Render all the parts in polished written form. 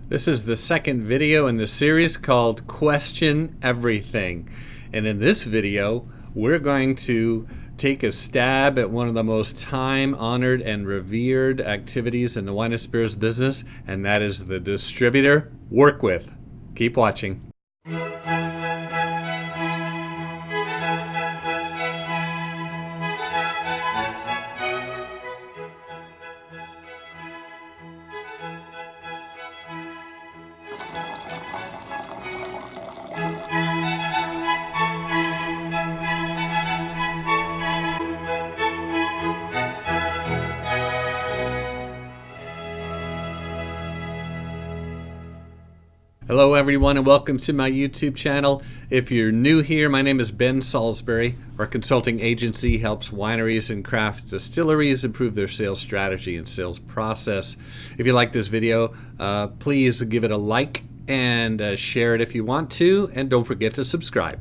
This is the second video in the series called Question Everything. And in this video, we're going to take a stab at one of the most time-honored and revered activities in the wine and spirits business, and that is the Distributor Work-With. Keep watching. Hello everyone and welcome to my YouTube channel. If you're new here, my name is Ben Salisbury. Our consulting agency helps wineries and craft distilleries improve their sales strategy and sales process. If you like this video, please give it a like and share it if you want to, and don't forget to subscribe.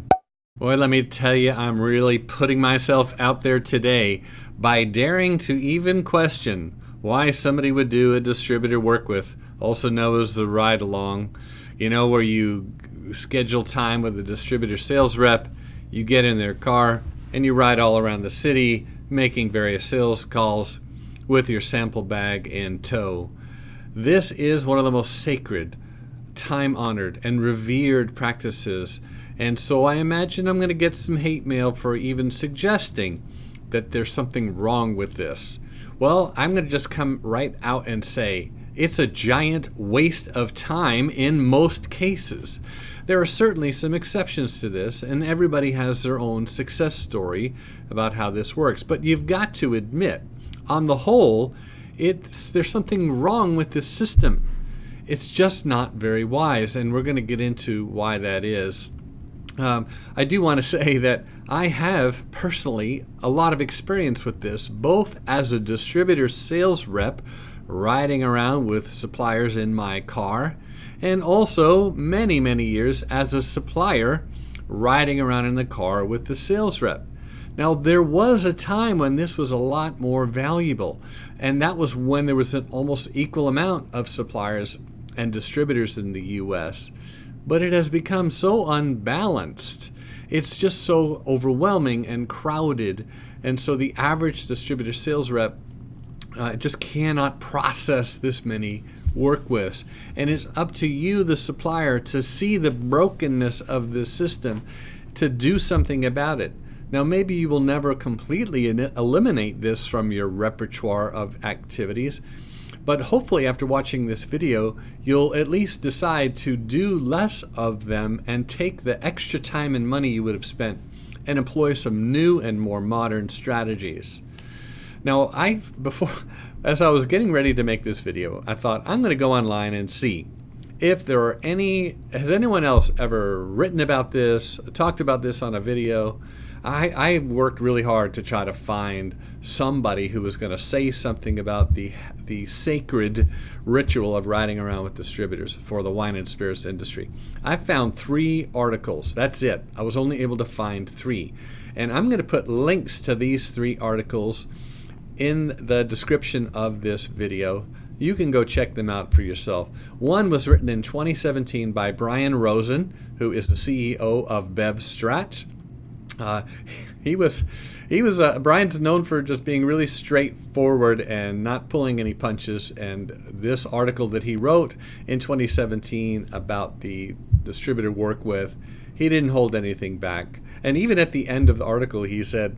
Boy, let me tell you, I'm really putting myself out there today by daring to even question why somebody would do a distributor work-with, also known as the ride-along. You know, where you schedule time with a distributor sales rep, you get in their car, and you ride all around the city, making various sales calls with your sample bag in tow. This is one of the most sacred, time-honored, and revered practices, and so I imagine I'm going to get some hate mail for even suggesting that there's something wrong with this. Well, I'm going to just come right out and say, it's a giant waste of time in most cases. There are certainly some exceptions to this, and everybody has their own success story about how this works. But you've got to admit, on the whole, there's something wrong with this system. It's just not very wise, and we're going to get into why that is. I do want to say that I have personally a lot of experience with this, both as a distributor sales rep riding around with suppliers in my car, and also many years as a supplier riding around in the car with the sales rep. Now, there was a time when this was a lot more valuable, and that was when there was an almost equal amount of suppliers and distributors in the US. But it has become so unbalanced. It's just so overwhelming and crowded, and so the average distributor sales rep just cannot process this many work-withs. And it's up to you, the supplier, to see the brokenness of this system, to do something about it. Now, maybe you will never completely eliminate this from your repertoire of activities, but hopefully after watching this video, you'll at least decide to do less of them and take the extra time and money you would have spent and employ some new and more modern strategies. Now, as I was getting ready to make this video, I thought I'm going to go online and see if there are has anyone else ever written about this, talked about this on a video. I worked really hard to try to find somebody who was going to say something about the sacred ritual of riding around with distributors for the wine and spirits industry. I found 3 articles. That's it. I was only able to find 3. And I'm going to put links to these 3 articles in the description of this video. You can go check them out for yourself. One was written in 2017 by Brian Rosen, who is the CEO of Bev Strat. Brian's known for just being really straightforward and not pulling any punches. And this article that he wrote in 2017 about the distributor work-with, he didn't hold anything back. And even at the end of the article, he said,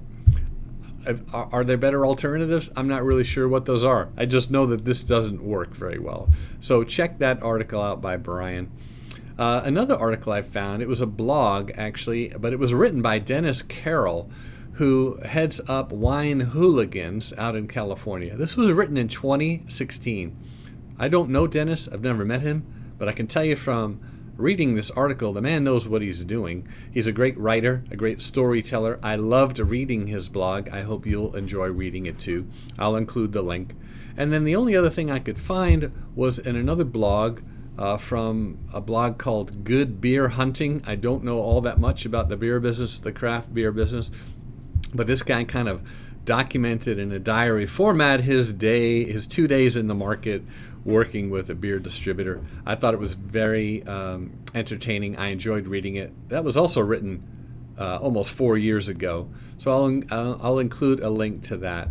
are there better alternatives? I'm not really sure what those are. I just know that this doesn't work very well. So check that article out by Brian. Another article I found, it was a blog actually, but it was written by Dennis Carroll, who heads up Wine Hooligans out in California. This was written in 2016. I don't know Dennis, I've never met him, but I can tell you from reading this article, the man knows what he's doing. He's a great writer, a great storyteller. I loved reading his blog. I hope you'll enjoy reading it too. I'll include the link. And then the only other thing I could find was in another blog from a blog called Good Beer Hunting. I don't know all that much about the beer business, the craft beer business, but this guy kind of documented in a diary format his 2 days in the market working with a beer distributor. I thought it was very entertaining. I enjoyed reading it. That was also written almost 4 years ago, so I'll include a link to that.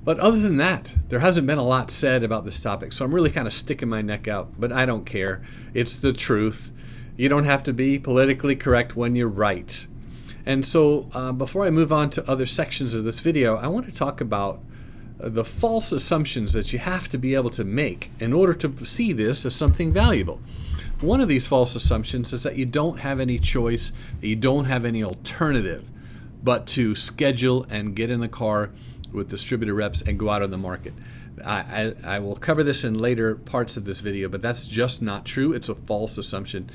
But other than that, there hasn't been a lot said about this topic, so I'm really kind of sticking my neck out, but I don't care. It's the truth. You don't have to be politically correct when you're right. And so before I move on to other sections of this video, I want to talk about the false assumptions that you have to be able to make in order to see this as something valuable. One of these false assumptions is that you don't have any choice, that you don't have any alternative but to schedule and get in the car with distributor reps and go out on the market. I will cover this in later parts of this video, but that's just not true. It's a false assumption.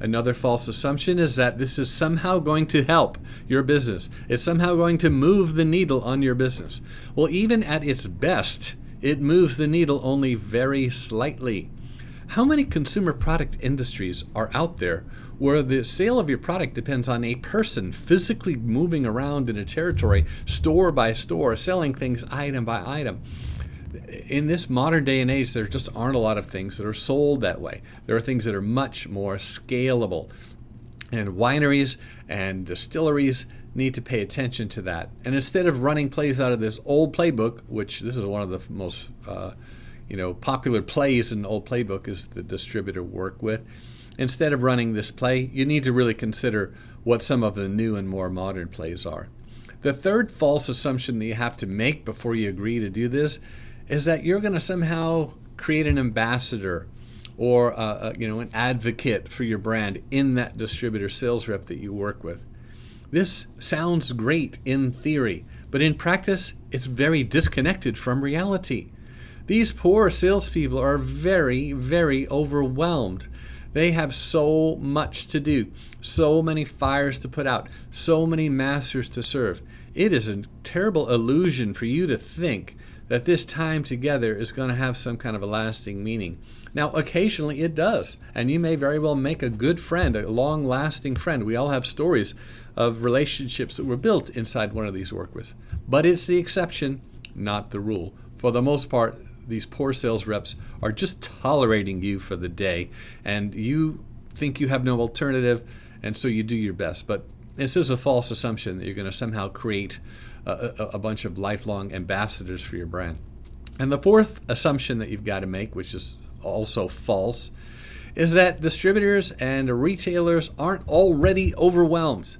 Another false assumption is that this is somehow going to help your business. It's somehow going to move the needle on your business. Well, even at its best, it moves the needle only very slightly. How many consumer product industries are out there where the sale of your product depends on a person physically moving around in a territory, store by store, selling things item by item? In this modern day and age, there just aren't a lot of things that are sold that way. There are things that are much more scalable. And wineries and distilleries need to pay attention to that. And instead of running plays out of this old playbook, which this is one of the most popular plays in the old playbook is the Distributor Work-With. Instead of running this play, you need to really consider what some of the new and more modern plays are. The third false assumption that you have to make before you agree to do this is that you're going to somehow create an ambassador or an advocate for your brand in that distributor sales rep that you work with. This sounds great in theory, but in practice, it's very disconnected from reality. These poor salespeople are very, very overwhelmed. They have so much to do, so many fires to put out, so many masters to serve. It is a terrible illusion for you to think that this time together is going to have some kind of a lasting meaning. Now, occasionally it does, and you may very well make a good friend, a long-lasting friend. We all have stories of relationships that were built inside one of these work-withs. But it's the exception, not the rule. For the most part, these poor sales reps are just tolerating you for the day, and you think you have no alternative, and so you do your best. But this is a false assumption that you're going to somehow create a bunch of lifelong ambassadors for your brand. And the fourth assumption that you've got to make, which is also false, is that distributors and retailers aren't already overwhelmed.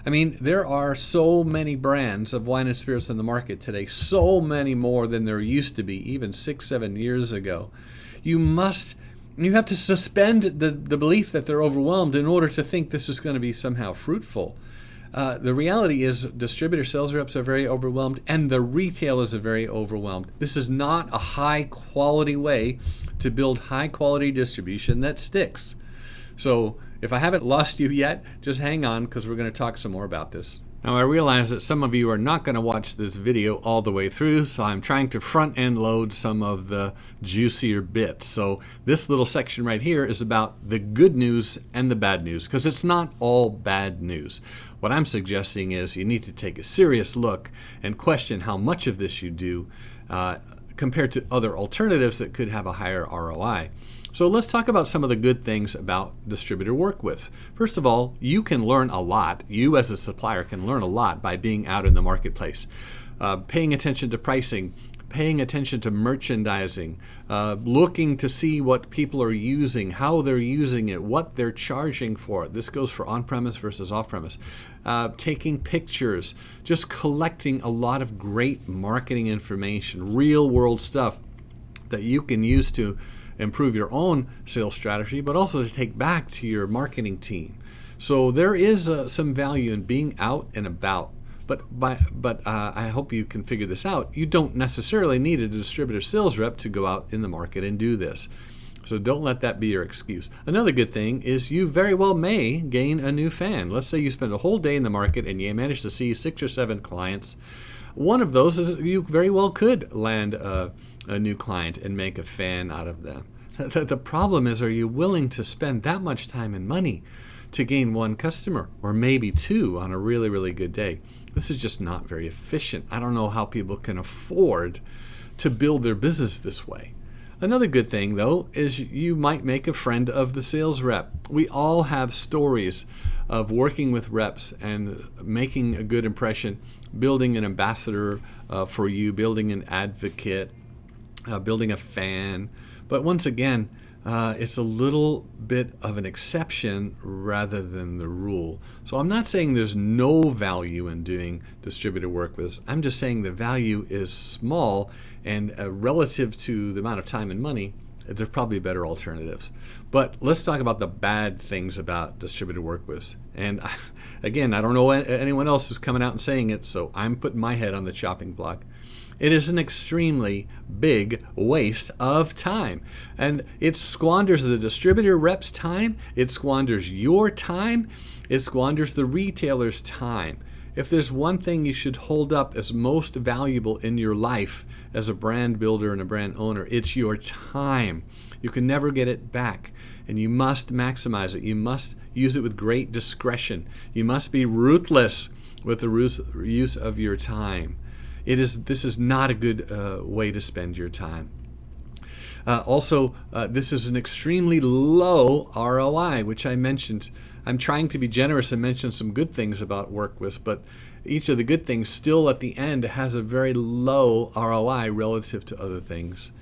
I mean, there are so many brands of wine and spirits in the market today, so many more than there used to be even 6-7 years ago. You have to suspend the belief that they're overwhelmed in order to think this is going to be somehow fruitful. The reality is distributor sales reps are very overwhelmed and the retailers are very overwhelmed. This is not a high quality way to build high quality distribution that sticks. So if I haven't lost you yet, just hang on because we're going to talk some more about this. Now, I realize that some of you are not going to watch this video all the way through, so I'm trying to front end load some of the juicier bits. So this little section right here is about the good news and the bad news, because it's not all bad news. What I'm suggesting is you need to take a serious look and question how much of this you do compared to other alternatives that could have a higher ROI. So let's talk about some of the good things about Distributor Work-Withs. First of all, you can learn a lot. You as a supplier can learn a lot by being out in the marketplace, paying attention to pricing, paying attention to merchandising, looking to see what people are using, how they're using it, what they're charging for it. This goes for on-premise versus off-premise. Taking pictures, just collecting a lot of great marketing information, real-world stuff that you can use to improve your own sales strategy, but also to take back to your marketing team. So there is some value in being out and about. But I hope you can figure this out. You don't necessarily need a distributor sales rep to go out in the market and do this. So don't let that be your excuse. Another good thing is you very well may gain a new fan. Let's say you spend a whole day in the market and you manage to see 6 or 7 clients. One of those is you very well could land a new client and make a fan out of them. The problem is, are you willing to spend that much time and money to gain one customer, or maybe 2 on a really, really good day? This is just not very efficient. I don't know how people can afford to build their business this way. Another good thing, though, is you might make a friend of the sales rep. We all have stories of working with reps and making a good impression, building an ambassador for you, building an advocate, building a fan. But once again, it's a little bit of an exception rather than the rule. So I'm not saying there's no value in doing distributor work-withs. I'm just saying the value is small, and relative to the amount of time and money, there's probably better alternatives. But let's talk about the bad things about distributor work-withs. And again, I don't know anyone else who's coming out and saying it, so I'm putting my head on the chopping block. It is an extremely big waste of time. And it squanders the distributor rep's time, it squanders your time, it squanders the retailer's time. If there's one thing you should hold up as most valuable in your life as a brand builder and a brand owner, it's your time. You can never get it back, and you must maximize it. You must use it with great discretion. You must be ruthless with the use of your time. This is not a good way to spend your time. Also, this is an extremely low ROI, which I mentioned. I'm trying to be generous and mention some good things about work-withs, but each of the good things still at the end has a very low ROI relative to other things.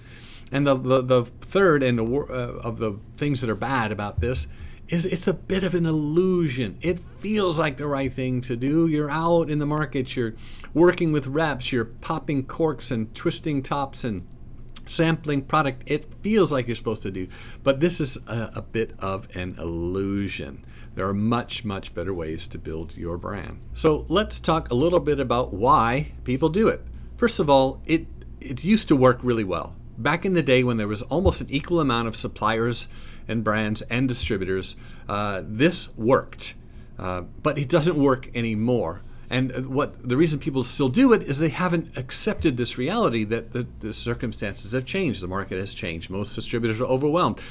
And the third of the things that are bad about this is it's a bit of an illusion. It feels like the right thing to do. You're out in the market, you're working with reps, you're popping corks and twisting tops and sampling product. It feels like you're supposed to do, but this is a bit of an illusion. There are much, much better ways to build your brand. So let's talk a little bit about why people do it. First of all, it used to work really well. Back in the day when there was almost an equal amount of suppliers and brands and distributors, this worked, but it doesn't work anymore. And the reason people still do it is they haven't accepted this reality that the circumstances have changed. The market has changed. Most distributors are overwhelmed.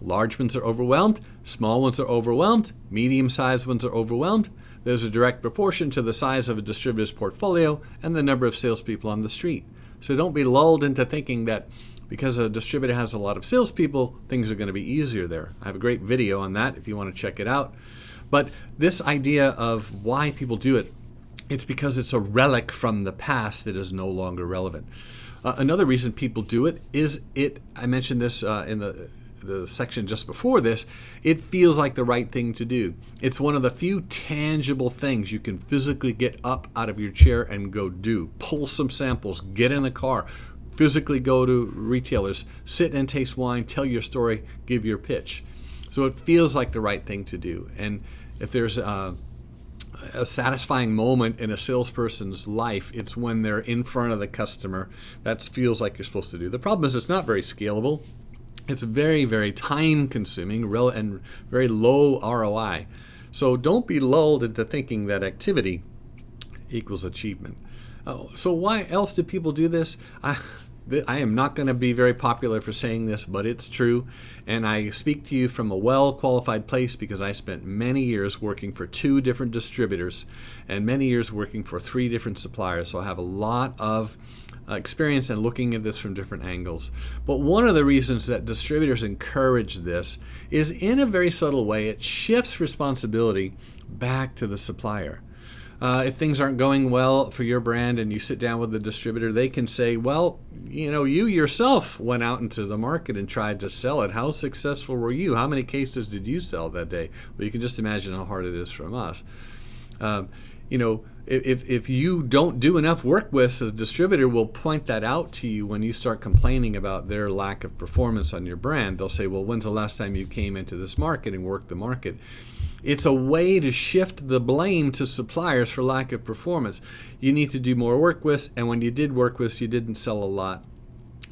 Large ones are overwhelmed. Small ones are overwhelmed. Medium-sized ones are overwhelmed. There's a direct proportion to the size of a distributor's portfolio and the number of salespeople on the street. So don't be lulled into thinking that because a distributor has a lot of salespeople, things are going to be easier there. I have a great video on that if you want to check it out. But this idea of why people do it, it's because it's a relic from the past that is no longer relevant. Another reason people do it is I mentioned this in the section just before this, it feels like the right thing to do. It's one of the few tangible things you can physically get up out of your chair and go do. Pull some samples, get in the car, physically go to retailers, sit and taste wine, tell your story, give your pitch. So it feels like the right thing to do. And if there's a satisfying moment in a salesperson's life, it's when they're in front of the customer. That feels like you're supposed to do. The problem is it's not very scalable. It's very, very time-consuming and very low ROI. So don't be lulled into thinking that activity equals achievement. So why else do people do this? I am not going to be very popular for saying this, but it's true. And I speak to you from a well-qualified place because I spent many years working for 2 different distributors and many years working for 3 different suppliers. So I have a lot of experience and looking at this from different angles. But one of the reasons that distributors encourage this is in a very subtle way, it shifts responsibility back to the supplier. If things aren't going well for your brand and you sit down with the distributor, they can say, well, you yourself went out into the market and tried to sell it. How successful were you? How many cases did you sell that day? Well, you can just imagine how hard it is from us. If you don't do enough work-withs, a distributor will point that out to you when you start complaining about their lack of performance on your brand. They'll say, well, when's the last time you came into this market and worked the market? It's a way to shift the blame to suppliers for lack of performance. You need to do more work-withs, and when you did work-withs, you didn't sell a lot.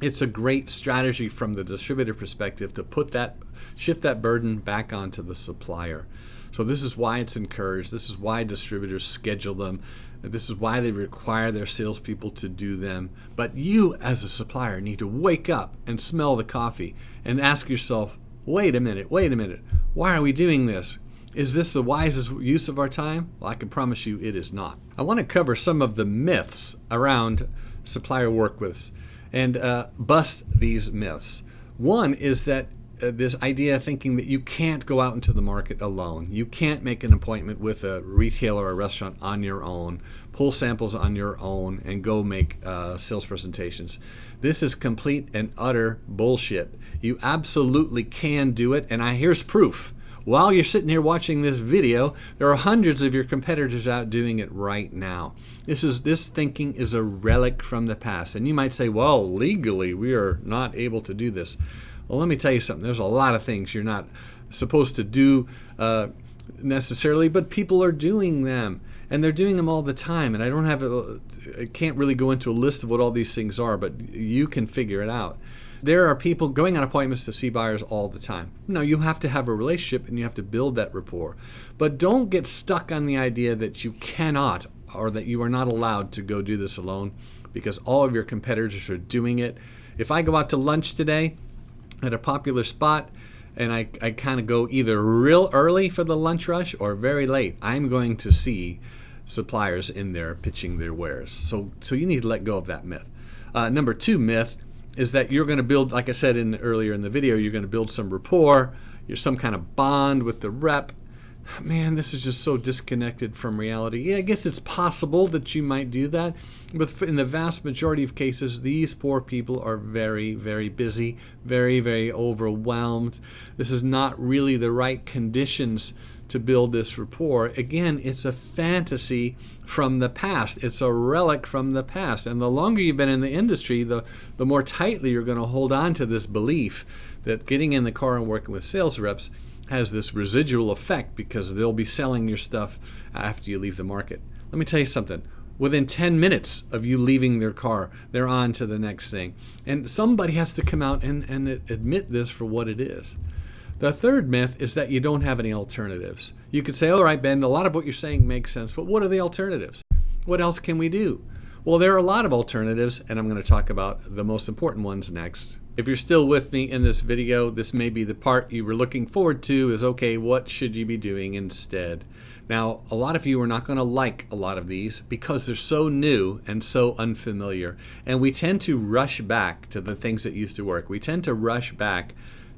It's a great strategy from the distributor perspective to shift that burden back onto the supplier. So this is why it's encouraged. This is why distributors schedule them. This is why they require their salespeople to do them. But you, as a supplier, need to wake up and smell the coffee and ask yourself, wait a minute, why are we doing this? Is this the wisest use of our time? Well, I can promise you it is not. I want to cover some of the myths around supplier work-withs and bust these myths. One is that this idea of thinking that you can't go out into the market alone. You can't make an appointment with a retailer or a restaurant on your own, pull samples on your own, and go make sales presentations. This is complete and utter bullshit. You absolutely can do it, and here's proof. While you're sitting here watching this video, there are hundreds of your competitors out doing it right now. This thinking is a relic from the past. And you might say, well, legally, we are not able to do this. Well, let me tell you something. There's a lot of things you're not supposed to do necessarily, but people are doing them. And they're doing them all the time. And I can't really go into a list of what all these things are, but you can figure it out. There are people going on appointments to see buyers all the time. Now, you have to have a relationship and you have to build that rapport. But don't get stuck on the idea that you cannot or that you are not allowed to go do this alone because all of your competitors are doing it. If I go out to lunch today at a popular spot and I kind of go either real early for the lunch rush or very late, I'm going to see suppliers in there pitching their wares. So you need to let go of that myth. Number 2 myth is that you're going to build, like I said earlier in the video, you're going to build some rapport, you're some kind of bond with the rep. Man, this is just so disconnected from reality. Yeah, I guess it's possible that you might do that, but in the vast majority of cases, these poor people are very, very busy, very, very overwhelmed. This is not really the right conditions to build this rapport. Again, it's a fantasy from the past. It's a relic from the past. And the longer you've been in the industry, the more tightly you're going to hold on to this belief that getting in the car and working with sales reps has this residual effect because they'll be selling your stuff after you leave the market. Let me tell you something. Within 10 minutes of you leaving their car, they're on to the next thing. And somebody has to come out and admit this for what it is. The third myth is that you don't have any alternatives. You could say, all right, Ben, a lot of what you're saying makes sense, but what are the alternatives? What else can we do? Well, there are a lot of alternatives, and I'm going to talk about the most important ones next. If you're still with me in this video, this may be the part you were looking forward to is, okay, what should you be doing instead? Now, a lot of you are not going to like a lot of these because they're so new and so unfamiliar, and we tend to rush back to the things that used to work. We tend to rush back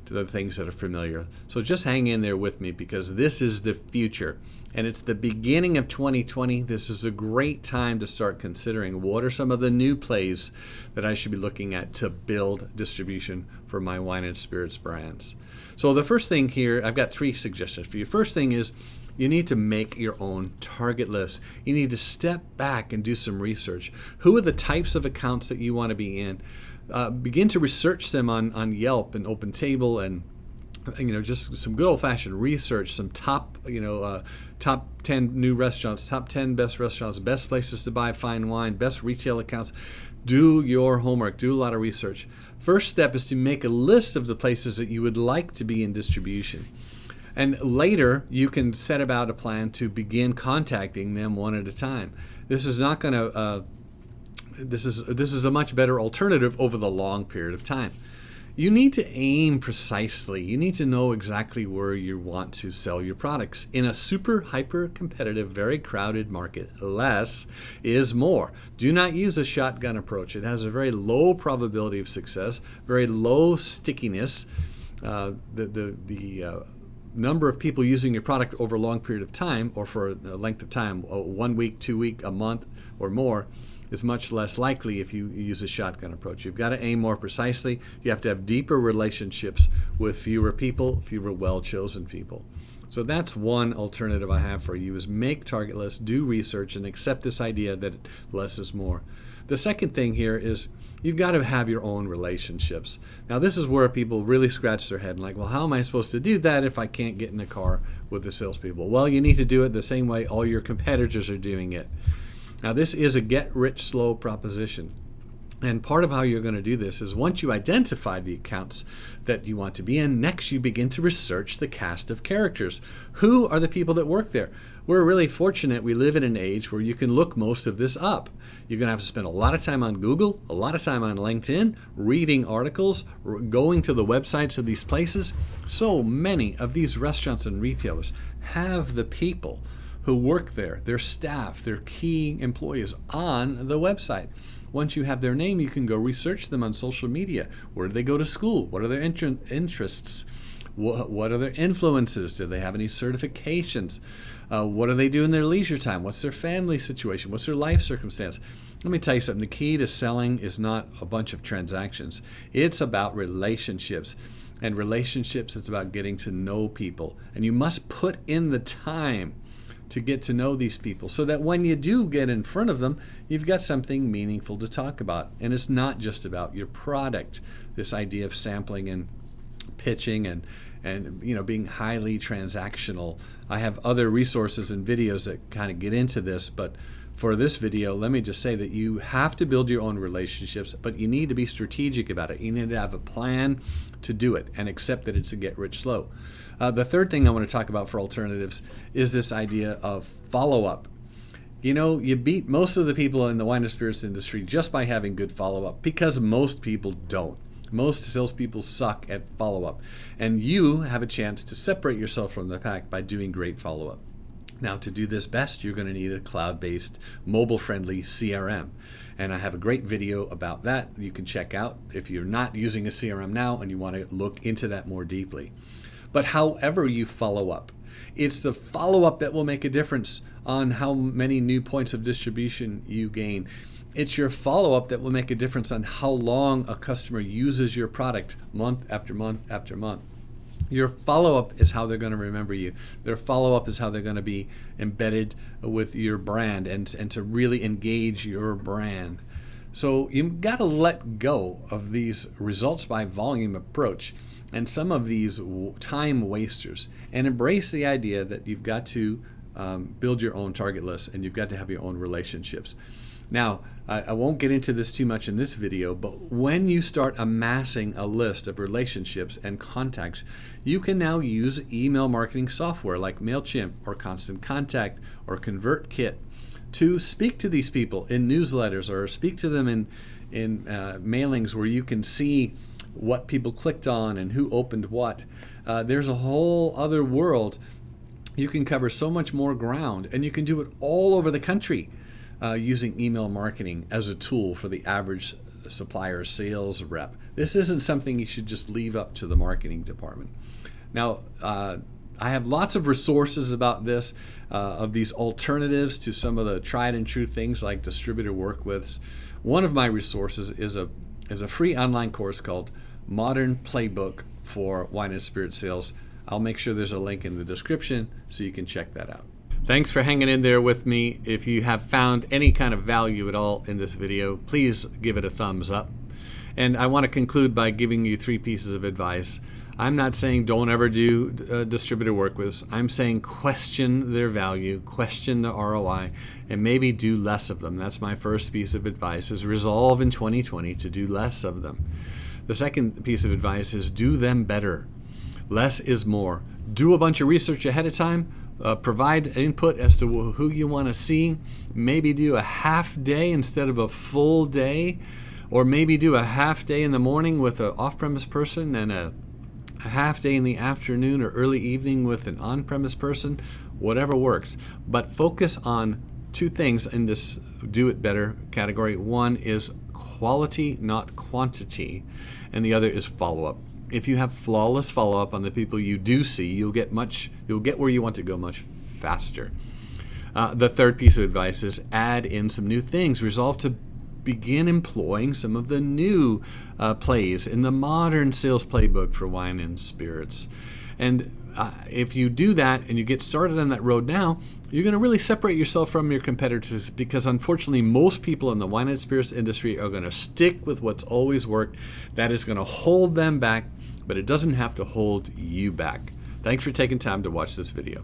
to the things that are familiar. So just hang in there with me because this is the future and it's the beginning of 2020. This is a great time to start considering what are some of the new plays that I should be looking at to build distribution for my wine and spirits brands. So the first thing here, I've got 3 suggestions for you. First thing is you need to make your own target list. You need to step back and do some research. Who are the types of accounts that you want to be in? Begin to research them on Yelp and OpenTable and just some good old-fashioned research, some top 10 new restaurants, top 10 best restaurants, best places to buy fine wine, best retail accounts. Do your homework, do a lot of research. First step is to make a list of the places that you would like to be in distribution. And later, you can set about a plan to begin contacting them one at a time. This is not going to This is a much better alternative over the long period of time. You need to aim precisely. You need to know exactly where you want to sell your products. In a super hyper competitive, very crowded market, less is more. Do not use a shotgun approach. It has a very low probability of success, very low stickiness. The number of people using your product over a long period of time or for a length of time, 1 week, 2 weeks, a month or more, is much less likely if you use a shotgun approach. You've got to aim more precisely. You have to have deeper relationships with fewer people, fewer well-chosen people. So that's one alternative I have for you is make target lists, do research, and accept this idea that less is more. The second thing here is you've got to have your own relationships. Now this is where people really scratch their head and like, well, how am I supposed to do that if I can't get in a car with the salespeople? Well, you need to do it the same way all your competitors are doing it. Now this is a get-rich-slow proposition. And part of how you're going to do this is once you identify the accounts that you want to be in, next you begin to research the cast of characters. Who are the people that work there? We're really fortunate we live in an age where you can look most of this up. You're going to have to spend a lot of time on Google, a lot of time on LinkedIn, reading articles, going to the websites of these places. So many of these restaurants and retailers have the people who work there, their staff, their key employees on the website. Once you have their name, you can go research them on social media. Where do they go to school? What are their interests? What are their influences? Do they have any certifications? What do they do in their leisure time? What's their family situation? What's their life circumstance? Let me tell you something. The key to selling is not a bunch of transactions. It's about relationships. And relationships, it's about getting to know people. And you must put in the time to get to know these people so that when you do get in front of them, you've got something meaningful to talk about. And it's not just about your product. This idea of sampling and pitching and being highly transactional. I have other resources and videos that kind of get into this, but for this video, let me just say that you have to build your own relationships, but you need to be strategic about it. You need to have a plan to do it and accept that it's a get rich slow. The third thing I want to talk about for alternatives is this idea of follow-up. You beat most of the people in the wine and spirits industry just by having good follow-up, because most people don't. Most salespeople suck at follow-up, and you have a chance to separate yourself from the pack by doing great follow-up. Now, to do this best, you're going to need a cloud-based, mobile-friendly CRM. And I have a great video about that you can check out if you're not using a CRM now and you want to look into that more deeply. But however you follow up, it's the follow-up that will make a difference on how many new points of distribution you gain. It's your follow-up that will make a difference on how long a customer uses your product month after month after month. Your follow-up is how they're going to remember you. Their follow-up is how they're going to be embedded with your brand and to really engage your brand. So you've got to let go of these results by volume approach and some of these time wasters and embrace the idea that you've got to build your own target list and you've got to have your own relationships. Now, I won't get into this too much in this video, but when you start amassing a list of relationships and contacts, you can now use email marketing software like MailChimp or Constant Contact or ConvertKit to speak to these people in newsletters or speak to them in mailings where you can see what people clicked on and who opened what. There's a whole other world. You can cover so much more ground, and you can do it all over the country. Using email marketing as a tool for the average supplier sales rep. This isn't something you should just leave up to the marketing department. Now, I have lots of resources about this, of these alternatives to some of the tried and true things like Distributor Work-Withs. One of my resources is a free online course called Modern Playbook for Wine and Spirit Sales. I'll make sure there's a link in the description so you can check that out. Thanks for hanging in there with me. If you have found any kind of value at all in this video, please give it a thumbs up. And I want to conclude by giving you 3 pieces of advice. I'm not saying don't ever do distributor work-withs. I'm saying question their value, question the ROI, and maybe do less of them. That's my first piece of advice, is resolve in 2020 to do less of them. The second piece of advice is do them better. Less is more. Do a bunch of research ahead of time. Provide input as to who you want to see. Maybe do a half day instead of a full day, or maybe do a half day in the morning with an off-premise person and a half day in the afternoon or early evening with an on-premise person. Whatever works. But focus on 2 things in this do it better category. One is quality, not quantity, and the other is follow-up. If you have flawless follow-up on the people you do see, you'll get where you want to go much faster. The third piece of advice is add in some new things. Resolve to begin employing some of the new plays in the modern sales playbook for wine and spirits. And if you do that and you get started on that road now, you're going to really separate yourself from your competitors, because unfortunately most people in the wine and spirits industry are going to stick with what's always worked. That is going to hold them back, but it doesn't have to hold you back. Thanks for taking time to watch this video.